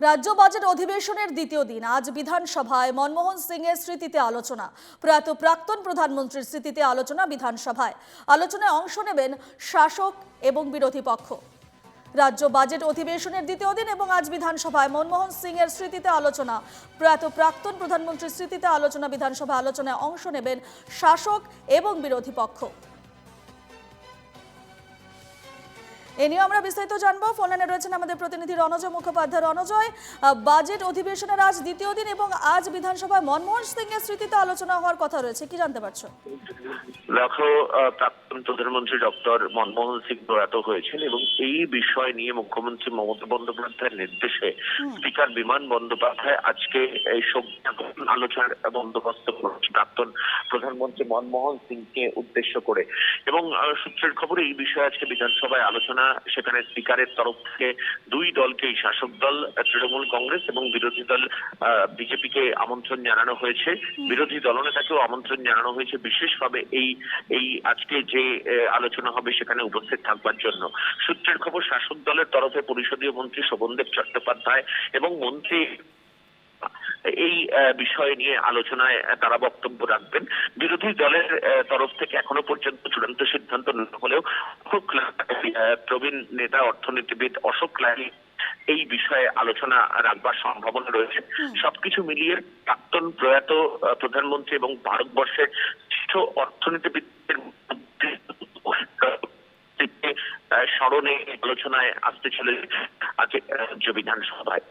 রাজ্য বাজেট অধিবেশনের দ্বিতীয় দিন আজ বিধানসভায় মনমোহন সিং এর স্মৃতিতে আলোচনা। প্রয়াত প্রাক্তন প্রধানমন্ত্রীর স্মৃতিতে আলোচনা বিধানসভায়। আলোচনায় অংশ নেবেন শাসক এবং বিরোধী পক্ষ। রাজ্য বাজেট অধিবেশনের দ্বিতীয় দিন এবং আজ বিধানসভায় মনমোহন সিং এর স্মৃতিতে আলোচনা। প্রয়াত প্রাক্তন প্রধানমন্ত্রীর স্মৃতিতে আলোচনা বিধানসভা। আলোচনায় অংশ নেবেন শাসক এবং বিরোধী পক্ষ। এ নিয়ে আমরা বিস্তারিত জানবো। ফোনে রয়েছেন আমাদের প্রতিনিধি রণজয় মুখোপাধ্যায়। রণজয়, বাজেট অধিবেশনের আজ দ্বিতীয় দিন এবং আজ বিধানসভায় মনমোহন সিং এর স্মৃতিতে আলোচনা হওয়ার কথা রয়েছে, কি জানতে পারছো? দেখো, প্রাক্তন প্রধানমন্ত্রী ডক্টর মনমোহন সিং প্রয়াত হয়েছেন এবং এই বিষয় নিয়ে মুখ্যমন্ত্রী মমতা বন্দ্যোপাধ্যায়ের নির্দেশে স্পিকার বিমান বন্দ্যোপাধ্যায় আজকে এই সব আলোচনার বন্দোবস্ত করেছেন প্রাক্তন প্রধানমন্ত্রী মনমোহন সিংকে উদ্দেশ্য করে। এবং সূত্রের খবর, এই বিষয়ে আজকে বিধানসভায় আলোচনা। সেখানে স্পিকারের তরফ থেকে দুই দলকেই, শাসক দল তৃণমূল কংগ্রেস এবং বিরোধী দল বিজেপিকে আমন্ত্রণ জানানো হয়েছে। বিরোধী দলনেতাকেও আমন্ত্রণ জানানো হয়েছে বিশেষভাবে এই আজকে যে আলোচনা হবে সেখানে উপস্থিত থাকবার জন্য। সূত্রের খবর, শাসক দলের তরফে পরিষদীয় মন্ত্রী শোভনদেব চট্টোপাধ্যায় এবং মন্ত্রী এই বিষয় নিয়ে আলোচনায় তারা বক্তব্য রাখবেন। বিরোধী দলের তরফ থেকে এখনো পর্যন্ত চূড়ান্ত সিদ্ধান্ত না হলেও প্রবীণ নেতা অর্থনীতিবিদ অশোক লাহিড়ী এই বিষয়ে আলোচনা রাখবার সম্ভাবনা রয়েছে। সবকিছু মিলিয়ে প্রাক্তন প্রয়াত প্রধানমন্ত্রী এবং ভারতবর্ষের শ্রেষ্ঠ অর্থনীতিবিদদের স্মরণে আলোচনায় আসতে চলেছে আজ রাজ্য বিধানসভায়।